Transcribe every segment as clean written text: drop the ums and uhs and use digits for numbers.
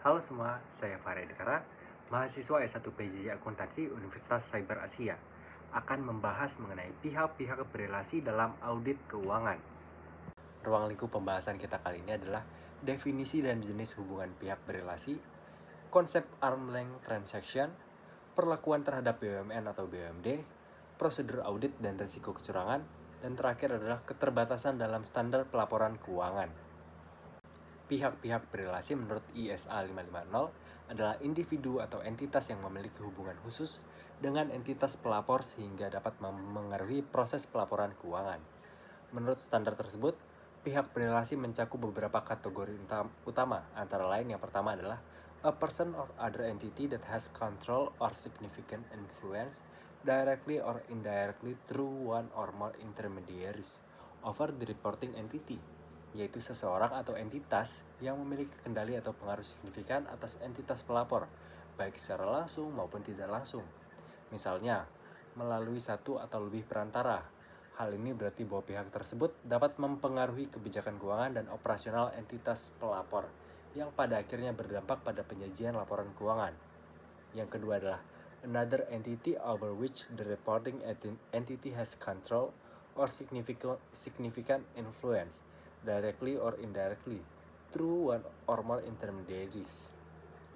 Halo semua, saya Farid Kara, mahasiswa S1 PJJ Akuntansi Universitas Cyber Asia, akan membahas mengenai pihak-pihak berelasi dalam audit keuangan. Ruang lingkup pembahasan kita kali ini adalah definisi dan jenis hubungan pihak berelasi, konsep arm length transaction, perlakuan terhadap BUMN atau BUMD, prosedur audit dan risiko kecurangan, dan terakhir adalah keterbatasan dalam standar pelaporan keuangan. Pihak-pihik berelasi menurut ISA 550 adalah individu atau entitas yang memiliki hubungan khusus dengan entitas pelapor sehingga dapat memengaruhi proses pelaporan keuangan. Menurut standar tersebut, pihak berelasi mencakup beberapa kategori utama, antara lain yang pertama adalah a person or other entity that has control or significant influence directly or indirectly through one or more intermediaries over the reporting entity, yaitu seseorang atau entitas yang memiliki kendali atau pengaruh signifikan atas entitas pelapor, baik secara langsung maupun tidak langsung. Misalnya, melalui satu atau lebih perantara. Hal ini berarti bahwa pihak tersebut dapat mempengaruhi kebijakan keuangan dan operasional entitas pelapor, yang pada akhirnya berdampak pada penyajian laporan keuangan. Yang kedua adalah another entity over which the reporting entity has control or significant influence, directly or indirectly, through one or more intermediaries,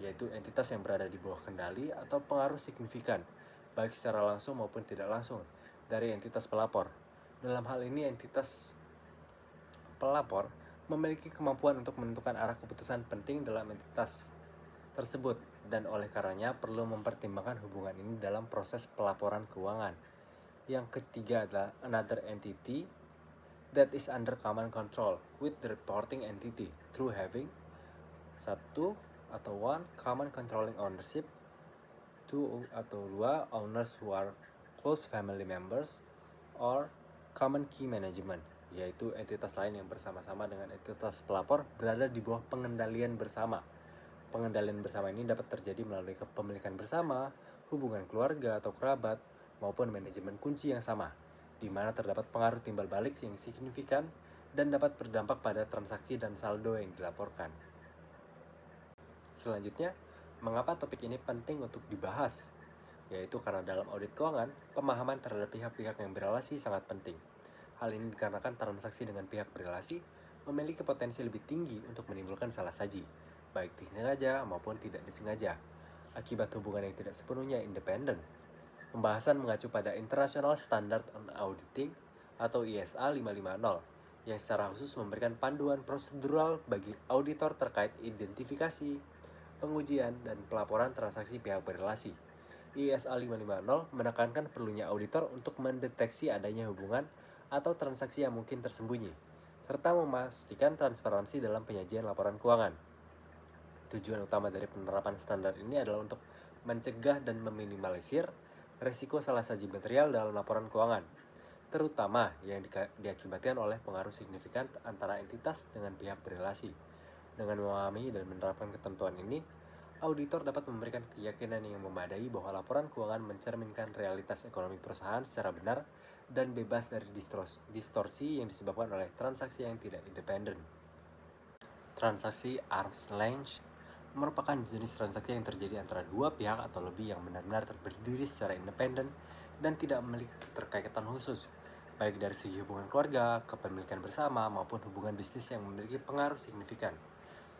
yaitu entitas yang berada di bawah kendali atau pengaruh signifikan, baik secara langsung maupun tidak langsung, dari entitas pelapor. Dalam hal ini, entitas pelapor memiliki kemampuan untuk menentukan arah keputusan penting dalam entitas tersebut, dan oleh karenanya perlu mempertimbangkan hubungan ini dalam proses pelaporan keuangan. Yang ketiga adalah another entity that is under common control with the reporting entity through having satu atau one common controlling ownership, two atau dua owners who are close family members, or common key management, yaitu entitas lain yang bersama-sama dengan entitas pelapor berada di bawah pengendalian bersama. Pengendalian bersama ini dapat terjadi melalui kepemilikan bersama, hubungan keluarga atau kerabat, maupun manajemen kunci yang sama, di mana terdapat pengaruh timbal balik yang signifikan dan dapat berdampak pada transaksi dan saldo yang dilaporkan. Selanjutnya, mengapa topik ini penting untuk dibahas? Yaitu karena dalam audit keuangan, pemahaman terhadap pihak-pihak yang berelasi sangat penting. Hal ini dikarenakan transaksi dengan pihak berelasi memiliki potensi lebih tinggi untuk menimbulkan salah saji, baik disengaja maupun tidak disengaja, akibat hubungan yang tidak sepenuhnya independen. Pembahasan mengacu pada International Standard on Auditing atau ISA 550, yang secara khusus memberikan panduan prosedural bagi auditor terkait identifikasi, pengujian, dan pelaporan transaksi pihak berelasi. ISA 550 menekankan perlunya auditor untuk mendeteksi adanya hubungan atau transaksi yang mungkin tersembunyi, serta memastikan transparansi dalam penyajian laporan keuangan. Tujuan utama dari penerapan standar ini adalah untuk mencegah dan meminimalisir risiko salah saji material dalam laporan keuangan, terutama yang diakibatkan oleh pengaruh signifikan antara entitas dengan pihak berelasi. Dengan memahami dan menerapkan ketentuan ini, auditor dapat memberikan keyakinan yang memadai bahwa laporan keuangan mencerminkan realitas ekonomi perusahaan secara benar dan bebas dari distorsi yang disebabkan oleh transaksi yang tidak independen. Transaksi arm's length merupakan jenis transaksi yang terjadi antara dua pihak atau lebih yang benar-benar berdiri secara independen dan tidak memiliki keterkaitan khusus, baik dari segi hubungan keluarga, kepemilikan bersama, maupun hubungan bisnis yang memiliki pengaruh signifikan.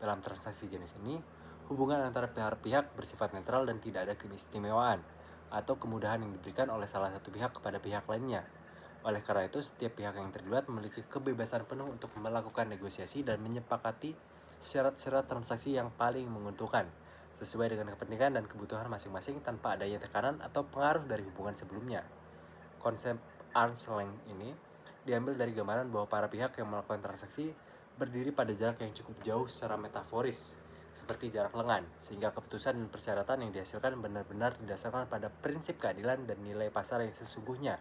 Dalam transaksi jenis ini, hubungan antara pihak-pihak bersifat netral dan tidak ada keistimewaan atau kemudahan yang diberikan oleh salah satu pihak kepada pihak lainnya. Oleh karena itu, setiap pihak yang terlibat memiliki kebebasan penuh untuk melakukan negosiasi dan menyepakati syarat-syarat transaksi yang paling menguntungkan, sesuai dengan kepentingan dan kebutuhan masing-masing tanpa adanya tekanan atau pengaruh dari hubungan sebelumnya. Konsep arm's length ini diambil dari gambaran bahwa para pihak yang melakukan transaksi berdiri pada jarak yang cukup jauh secara metaforis, seperti jarak lengan, sehingga keputusan dan persyaratan yang dihasilkan benar-benar didasarkan pada prinsip keadilan dan nilai pasar yang sesungguhnya.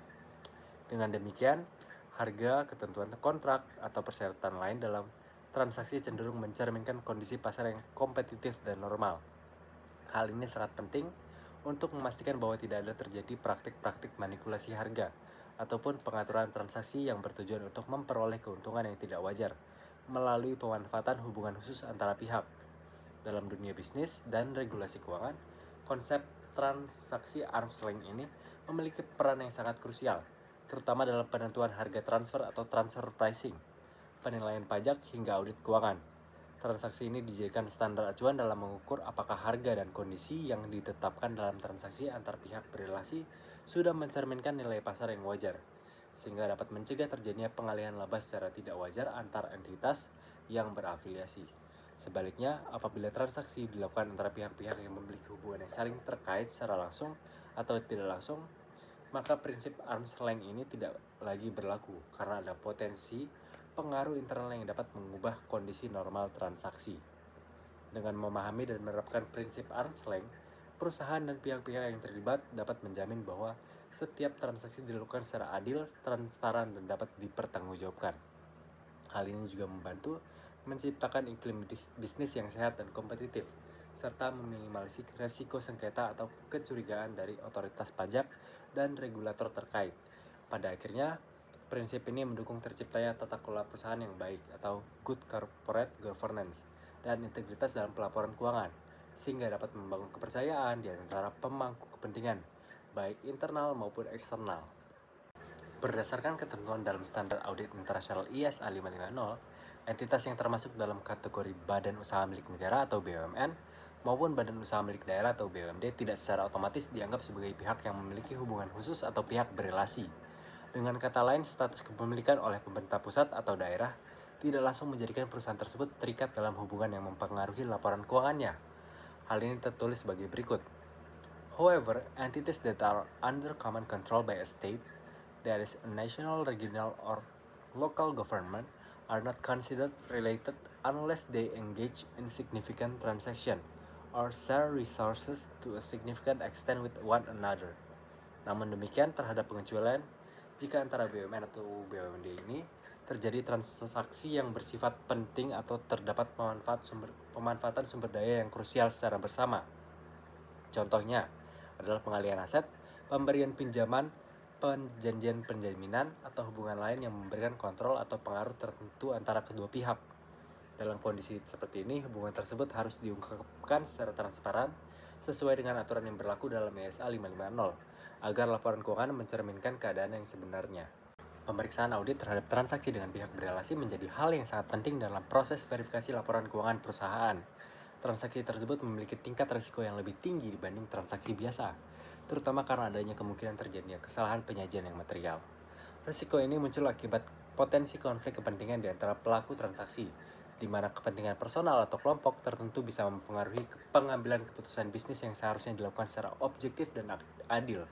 Dengan demikian, harga, ketentuan kontrak, atau persyaratan lain dalam transaksi cenderung mencerminkan kondisi pasar yang kompetitif dan normal. Hal ini sangat penting untuk memastikan bahwa tidak ada terjadi praktik-praktik manipulasi harga ataupun pengaturan transaksi yang bertujuan untuk memperoleh keuntungan yang tidak wajar melalui pemanfaatan hubungan khusus antara pihak. Dalam dunia bisnis dan regulasi keuangan, konsep transaksi arm's length ini memiliki peran yang sangat krusial, terutama dalam penentuan harga transfer atau transfer pricing, penilaian pajak hingga audit keuangan. Transaksi ini dijadikan standar acuan dalam mengukur apakah harga dan kondisi yang ditetapkan dalam transaksi antar pihak berelasi sudah mencerminkan nilai pasar yang wajar, sehingga dapat mencegah terjadinya pengalihan laba secara tidak wajar antar entitas yang berafiliasi. Sebaliknya, apabila transaksi dilakukan antara pihak-pihak yang memiliki hubungan yang saling terkait secara langsung atau tidak langsung, maka prinsip arm's length ini tidak lagi berlaku karena ada potensi pengaruh internal yang dapat mengubah kondisi normal transaksi. Dengan memahami dan menerapkan prinsip arm's length, perusahaan dan pihak-pihak yang terlibat dapat menjamin bahwa setiap transaksi dilakukan secara adil, transparan, dan dapat dipertanggungjawabkan. Hal ini juga membantu menciptakan iklim bisnis yang sehat dan kompetitif, serta meminimalisir resiko sengketa atau kecurigaan dari otoritas pajak dan regulator terkait. Pada akhirnya, prinsip ini mendukung terciptanya tata kelola perusahaan yang baik atau good corporate governance dan integritas dalam pelaporan keuangan, sehingga dapat membangun kepercayaan di antara pemangku kepentingan, baik internal maupun eksternal. Berdasarkan ketentuan dalam standar audit internasional ISA 550, entitas yang termasuk dalam kategori badan usaha milik negara atau BUMN maupun badan usaha milik daerah atau BUMD tidak secara otomatis dianggap sebagai pihak yang memiliki hubungan khusus atau pihak berelasi. Dengan kata lain, status kepemilikan oleh pemerintah pusat atau daerah tidak langsung menjadikan perusahaan tersebut terikat dalam hubungan yang mempengaruhi laporan keuangannya. Hal ini tertulis sebagai berikut. However, entities that are under common control by a state, that is a national, regional, or local government, are not considered related unless they engage in significant transaction or share resources to a significant extent with one another. Namun demikian, terhadap pengecualian, jika antara BUMN atau BUMD ini terjadi transaksi yang bersifat penting atau terdapat pemanfaatan sumber daya yang krusial secara bersama. Contohnya adalah pengalihan aset, pemberian pinjaman, perjanjian penjaminan, atau hubungan lain yang memberikan kontrol atau pengaruh tertentu antara kedua pihak. Dalam kondisi seperti ini, hubungan tersebut harus diungkapkan secara transparan sesuai dengan aturan yang berlaku dalam ISA 550 agar laporan keuangan mencerminkan keadaan yang sebenarnya. Pemeriksaan audit terhadap transaksi dengan pihak berelasi menjadi hal yang sangat penting dalam proses verifikasi laporan keuangan perusahaan. Transaksi tersebut memiliki tingkat risiko yang lebih tinggi dibanding transaksi biasa, terutama karena adanya kemungkinan terjadinya kesalahan penyajian yang material. Risiko ini muncul akibat potensi konflik kepentingan di antara pelaku transaksi, di mana kepentingan personal atau kelompok tertentu bisa mempengaruhi pengambilan keputusan bisnis yang seharusnya dilakukan secara objektif dan adil.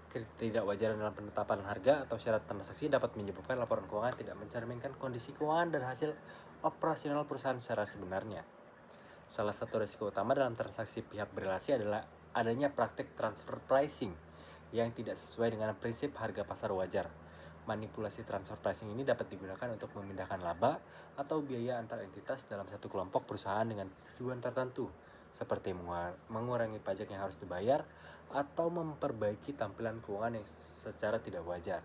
Ketidakwajaran dalam penetapan harga atau syarat transaksi dapat menyebabkan laporan keuangan tidak mencerminkan kondisi keuangan dan hasil operasional perusahaan secara sebenarnya. Salah satu risiko utama dalam transaksi pihak berelasi adalah adanya praktik transfer pricing yang tidak sesuai dengan prinsip harga pasar wajar. Manipulasi transfer pricing ini dapat digunakan untuk memindahkan laba atau biaya antar entitas dalam satu kelompok perusahaan dengan tujuan tertentu, seperti mengurangi pajak yang harus dibayar atau memperbaiki tampilan keuangan yang secara tidak wajar.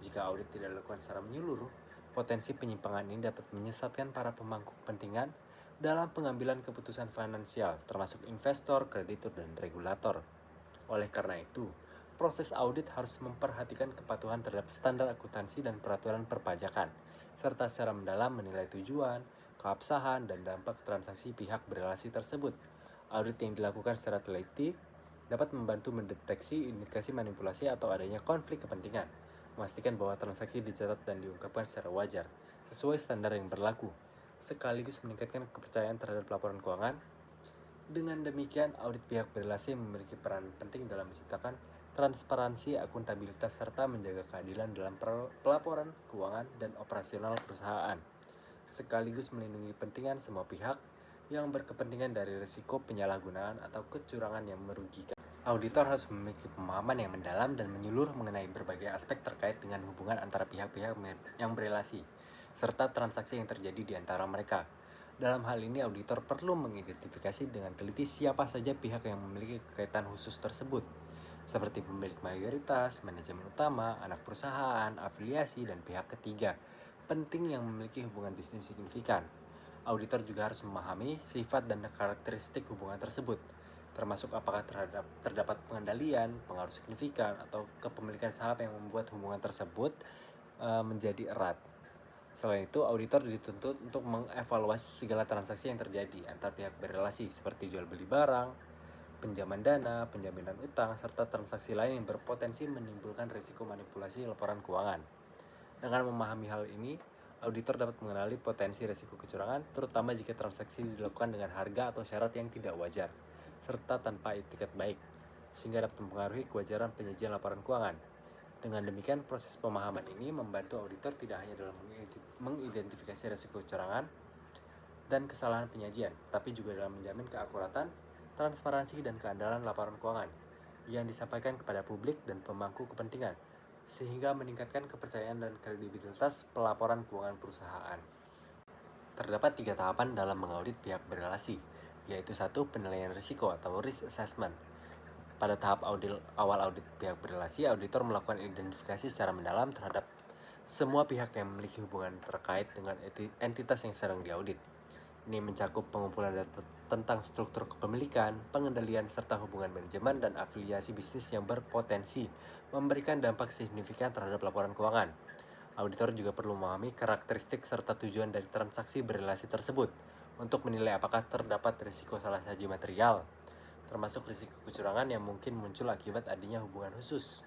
Jika audit tidak dilakukan secara menyeluruh, potensi penyimpangan ini dapat menyesatkan para pemangku kepentingan dalam pengambilan keputusan finansial, termasuk investor, kreditur, dan regulator. Oleh karena itu, proses audit harus memperhatikan kepatuhan terhadap standar akuntansi dan peraturan perpajakan, serta secara mendalam menilai tujuan, keabsahan, dan dampak transaksi pihak berelasi tersebut. Audit yang dilakukan secara teliti dapat membantu mendeteksi indikasi manipulasi atau adanya konflik kepentingan, memastikan bahwa transaksi dicatat dan diungkapkan secara wajar, sesuai standar yang berlaku, sekaligus meningkatkan kepercayaan terhadap laporan keuangan. Dengan demikian, audit pihak berelasi memiliki peran penting dalam menciptakan transparansi, akuntabilitas, serta menjaga keadilan dalam pelaporan keuangan dan operasional perusahaan, sekaligus melindungi kepentingan semua pihak yang berkepentingan dari risiko penyalahgunaan atau kecurangan yang merugikan. Auditor harus memiliki pemahaman yang mendalam dan menyeluruh mengenai berbagai aspek terkait dengan hubungan antara pihak-pihak yang berelasi, serta transaksi yang terjadi di antara mereka. Dalam hal ini, auditor perlu mengidentifikasi dengan teliti siapa saja pihak yang memiliki kekaitan khusus tersebut, seperti pemilik mayoritas, manajemen utama, anak perusahaan, afiliasi, dan pihak ketiga penting yang memiliki hubungan bisnis signifikan. auditor juga harus memahami sifat dan karakteristik hubungan tersebut, termasuk apakah terdapat pengendalian, pengaruh signifikan, atau kepemilikan saham yang membuat hubungan tersebut menjadi erat. Selain itu, auditor dituntut untuk mengevaluasi segala transaksi yang terjadi antar pihak berrelasi seperti jual beli barang, pinjaman dana, penjaminan utang, serta transaksi lain yang berpotensi menimbulkan risiko manipulasi laporan keuangan. Dengan memahami hal ini, auditor dapat mengenali potensi risiko kecurangan, terutama jika transaksi dilakukan dengan harga atau syarat yang tidak wajar, serta tanpa etiket baik, sehingga dapat mempengaruhi kewajaran penyajian laporan keuangan. Dengan demikian, proses pemahaman ini membantu auditor tidak hanya dalam mengidentifikasi risiko kecurangan dan kesalahan penyajian, tapi juga dalam menjamin keakuratan, transparansi, dan keandalan laporan keuangan yang disampaikan kepada publik dan pemangku kepentingan, sehingga meningkatkan kepercayaan dan kredibilitas pelaporan keuangan perusahaan. Terdapat 3 tahapan dalam mengaudit pihak berrelasi, yaitu 1. Penilaian risiko atau risk assessment. Pada tahap awal audit pihak berrelasi, auditor melakukan identifikasi secara mendalam terhadap semua pihak yang memiliki hubungan terkait dengan entitas yang sedang diaudit. Ini mencakup pengumpulan data tentang struktur kepemilikan, pengendalian, serta hubungan manajemen dan afiliasi bisnis yang berpotensi memberikan dampak signifikan terhadap laporan keuangan. Auditor juga perlu memahami karakteristik serta tujuan dari transaksi berrelasi tersebut untuk menilai apakah terdapat risiko salah saji material, termasuk risiko kecurangan yang mungkin muncul akibat adanya hubungan khusus.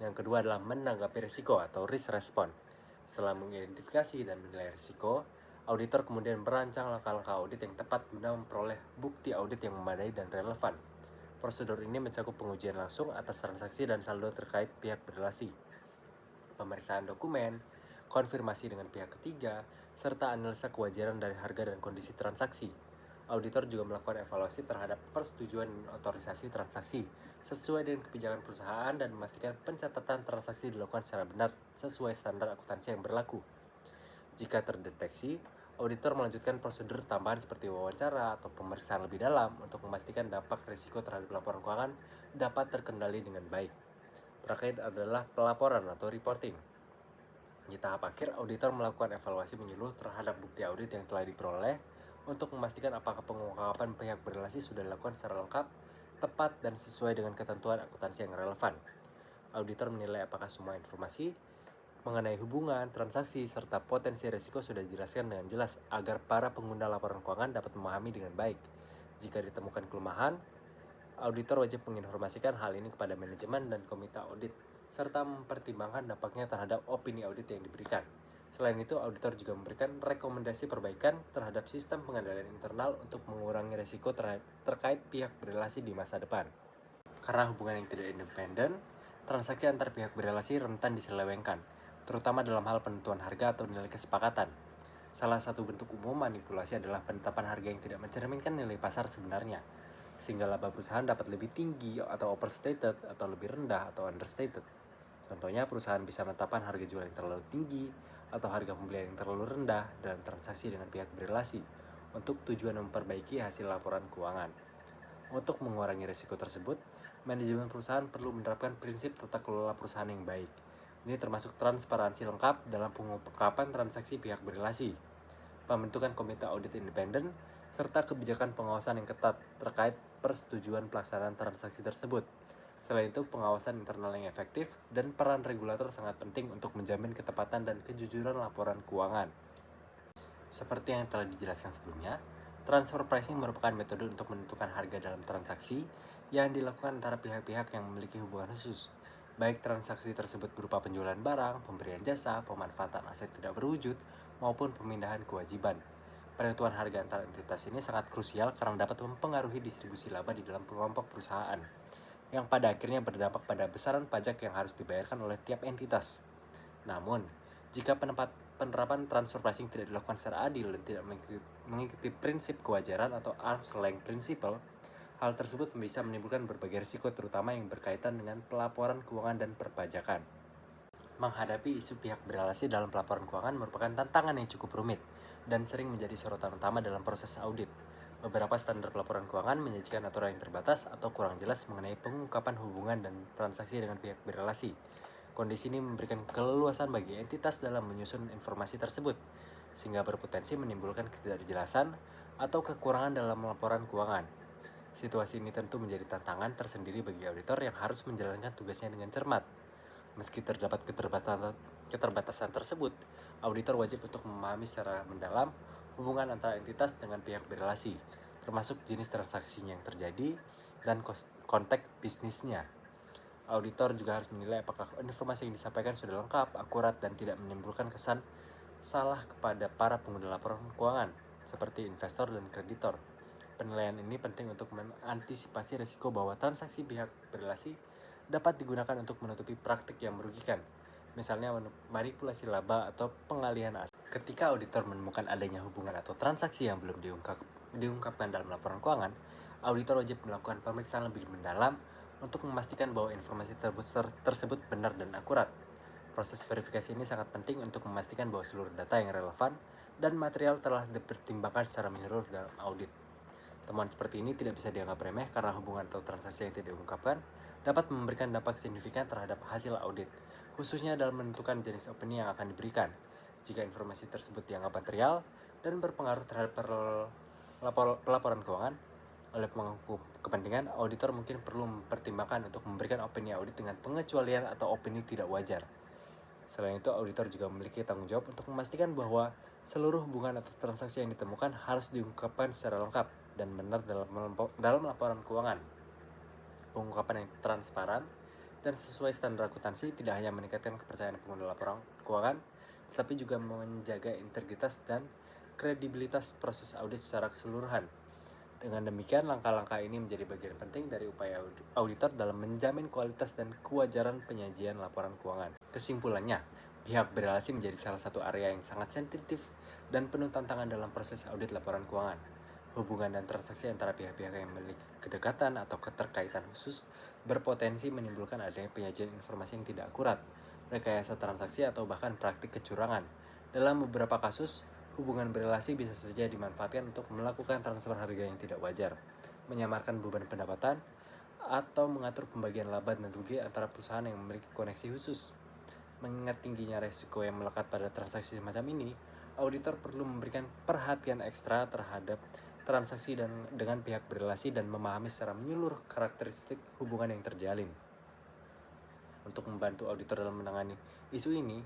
Yang kedua adalah menanggapi risiko atau risk response. Setelah mengidentifikasi dan menilai risiko, auditor kemudian merancang langkah-langkah audit yang tepat guna memperoleh bukti audit yang memadai dan relevan. Prosedur ini mencakup pengujian langsung atas transaksi dan saldo terkait pihak berrelasi, pemeriksaan dokumen, konfirmasi dengan pihak ketiga, serta analisa kewajaran dari harga dan kondisi transaksi. Auditor juga melakukan evaluasi terhadap persetujuan dan otorisasi transaksi sesuai dengan kebijakan perusahaan dan memastikan pencatatan transaksi dilakukan secara benar sesuai standar akuntansi yang berlaku. Jika terdeteksi, auditor melanjutkan prosedur tambahan seperti wawancara atau pemeriksaan lebih dalam untuk memastikan dampak risiko terhadap laporan keuangan dapat terkendali dengan baik. Terakhir adalah pelaporan atau reporting. Di tahap akhir, auditor melakukan evaluasi menyeluruh terhadap bukti audit yang telah diperoleh untuk memastikan apakah pengungkapan pihak berrelasi sudah dilakukan secara lengkap, tepat, dan sesuai dengan ketentuan akuntansi yang relevan. Auditor menilai apakah semua informasi mengenai hubungan, transaksi, serta potensi risiko sudah dijelaskan dengan jelas agar para pengguna laporan keuangan dapat memahami dengan baik. Jika ditemukan kelemahan, auditor wajib menginformasikan hal ini kepada manajemen dan komite audit, serta mempertimbangkan dampaknya terhadap opini audit yang diberikan. Selain itu, auditor juga memberikan rekomendasi perbaikan terhadap sistem pengendalian internal untuk mengurangi risiko terkait pihak berrelasi di masa depan. Karena hubungan yang tidak independen, transaksi antar pihak berrelasi rentan diselewengkan, terutama dalam hal penentuan harga atau nilai kesepakatan. Salah satu bentuk umum manipulasi adalah penetapan harga yang tidak mencerminkan nilai pasar sebenarnya, sehingga laba perusahaan dapat lebih tinggi atau overstated atau lebih rendah atau understated. Contohnya, perusahaan bisa menetapkan harga jual yang terlalu tinggi atau harga pembelian yang terlalu rendah dalam transaksi dengan pihak berrelasi untuk tujuan memperbaiki hasil laporan keuangan. Untuk mengurangi risiko tersebut, manajemen perusahaan perlu menerapkan prinsip tata kelola perusahaan yang baik. Ini termasuk transparansi lengkap dalam pengungkapan transaksi pihak berrelasi, pembentukan komite audit independen, serta kebijakan pengawasan yang ketat terkait persetujuan pelaksanaan transaksi tersebut. Selain itu, pengawasan internal yang efektif dan peran regulator sangat penting untuk menjamin ketepatan dan kejujuran laporan keuangan. Seperti yang telah dijelaskan sebelumnya, transfer pricing merupakan metode untuk menentukan harga dalam transaksi yang dilakukan antara pihak-pihak yang memiliki hubungan khusus, baik transaksi tersebut berupa penjualan barang, pemberian jasa, pemanfaatan aset tidak berwujud, maupun pemindahan kewajiban. Penentuan harga antar entitas ini sangat krusial karena dapat mempengaruhi distribusi laba di dalam kelompok perusahaan, yang pada akhirnya berdampak pada besaran pajak yang harus dibayarkan oleh tiap entitas. Namun, jika penerapan transfer pricing tidak dilakukan secara adil dan tidak mengikuti prinsip kewajaran atau arm's length principle, hal tersebut bisa menimbulkan berbagai risiko terutama yang berkaitan dengan pelaporan keuangan dan perpajakan. Menghadapi isu pihak berrelasi dalam pelaporan keuangan merupakan tantangan yang cukup rumit dan sering menjadi sorotan utama dalam proses audit. Beberapa standar pelaporan keuangan menyajikan aturan yang terbatas atau kurang jelas mengenai pengungkapan hubungan dan transaksi dengan pihak berrelasi. Kondisi ini memberikan keleluasan bagi entitas dalam menyusun informasi tersebut, sehingga berpotensi menimbulkan ketidakjelasan atau kekurangan dalam laporan keuangan. Situasi ini tentu menjadi tantangan tersendiri bagi auditor yang harus menjalankan tugasnya dengan cermat. Meski terdapat keterbatasan tersebut, auditor wajib untuk memahami secara mendalam hubungan antara entitas dengan pihak berelasi, termasuk jenis transaksinya yang terjadi dan konteks bisnisnya. Auditor juga harus menilai apakah informasi yang disampaikan sudah lengkap, akurat, dan tidak menimbulkan kesan salah kepada para pengguna laporan keuangan, seperti investor dan kreditor. Penilaian ini penting untuk mengantisipasi risiko bahwa transaksi pihak berelasi dapat digunakan untuk menutupi praktik yang merugikan, misalnya manipulasi laba atau pengalihan aset. Ketika auditor menemukan adanya hubungan atau transaksi yang belum diungkapkan dalam laporan keuangan, auditor wajib melakukan pemeriksaan lebih mendalam untuk memastikan bahwa informasi tersebut benar dan akurat. Proses verifikasi ini sangat penting untuk memastikan bahwa seluruh data yang relevan dan material telah dipertimbangkan secara menyeluruh dalam audit. Temuan seperti ini tidak bisa dianggap remeh karena hubungan atau transaksi yang tidak diungkapkan dapat memberikan dampak signifikan terhadap hasil audit, khususnya dalam menentukan jenis opini yang akan diberikan. Jika informasi tersebut dianggap material dan berpengaruh terhadap pelaporan keuangan, oleh pemangku kepentingan, auditor mungkin perlu mempertimbangkan untuk memberikan opini audit dengan pengecualian atau opini tidak wajar. Selain itu, auditor juga memiliki tanggung jawab untuk memastikan bahwa seluruh hubungan atau transaksi yang ditemukan harus diungkapkan secara lengkap dan benar dalam laporan keuangan. Pengungkapan yang transparan dan sesuai standar akuntansi tidak hanya meningkatkan kepercayaan pengguna laporan keuangan, tetapi juga menjaga integritas dan kredibilitas proses audit secara keseluruhan. Dengan demikian, langkah-langkah ini menjadi bagian penting dari upaya auditor dalam menjamin kualitas dan kewajaran penyajian laporan keuangan. Kesimpulannya, pihak berelasi menjadi salah satu area yang sangat sensitif dan penuh tantangan dalam proses audit laporan keuangan. Hubungan dan transaksi antara pihak-pihak yang memiliki kedekatan atau keterkaitan khusus berpotensi menimbulkan adanya penyajian informasi yang tidak akurat, rekayasa transaksi, atau bahkan praktik kecurangan. Dalam beberapa kasus, hubungan berelasi bisa saja dimanfaatkan untuk melakukan transfer harga yang tidak wajar, menyamarkan beban pendapatan, atau mengatur pembagian laba dan rugi antara perusahaan yang memiliki koneksi khusus. Mengingat tingginya resiko yang melekat pada transaksi semacam ini, auditor perlu memberikan perhatian ekstra terhadap transaksi dengan pihak berelasi dan memahami secara menyeluruh karakteristik hubungan yang terjalin. Untuk membantu auditor dalam menangani isu ini,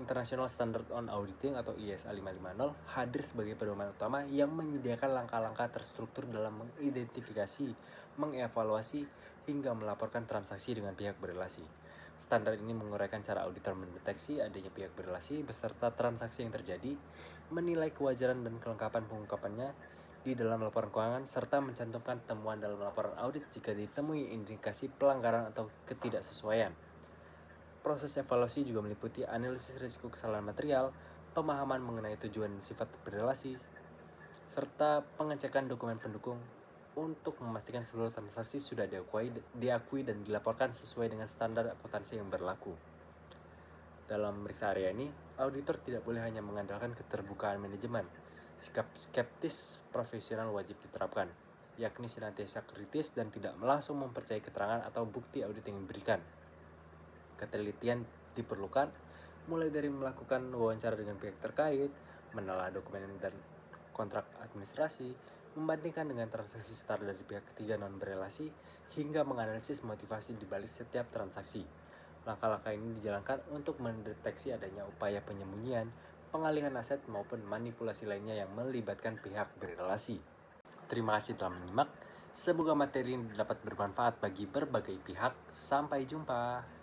International Standard on Auditing atau ISA 550 hadir sebagai pedoman utama yang menyediakan langkah-langkah terstruktur dalam mengidentifikasi, mengevaluasi, hingga melaporkan transaksi dengan pihak berelasi. Standar ini menguraikan cara auditor mendeteksi adanya pihak berelasi beserta transaksi yang terjadi, menilai kewajaran dan kelengkapan pengungkapannya di dalam laporan keuangan, serta mencantumkan temuan dalam laporan audit jika ditemui indikasi pelanggaran atau ketidaksesuaian. Proses evaluasi juga meliputi analisis risiko kesalahan material, pemahaman mengenai tujuan dan sifat berelasi, serta pengecekan dokumen pendukung untuk memastikan seluruh transaksi sudah diakui dan dilaporkan sesuai dengan standar akuntansi yang berlaku. Dalam memeriksa area ini, auditor tidak boleh hanya mengandalkan keterbukaan manajemen. Sikap skeptis profesional wajib diterapkan, yakni senantiasa kritis dan tidak langsung mempercayai keterangan atau bukti audit yang diberikan. Ketelitian diperlukan, mulai dari melakukan wawancara dengan pihak terkait, menelaah dokumen dan kontrak administrasi, membandingkan dengan transaksi start dari pihak ketiga non berelasi, hingga menganalisis motivasi di balik setiap transaksi. Langkah-langkah ini dijalankan untuk mendeteksi adanya upaya penyembunyian, pengalihan aset maupun manipulasi lainnya yang melibatkan pihak berelasi. Terima kasih telah menyimak. Semoga materi ini dapat bermanfaat bagi berbagai pihak. Sampai jumpa.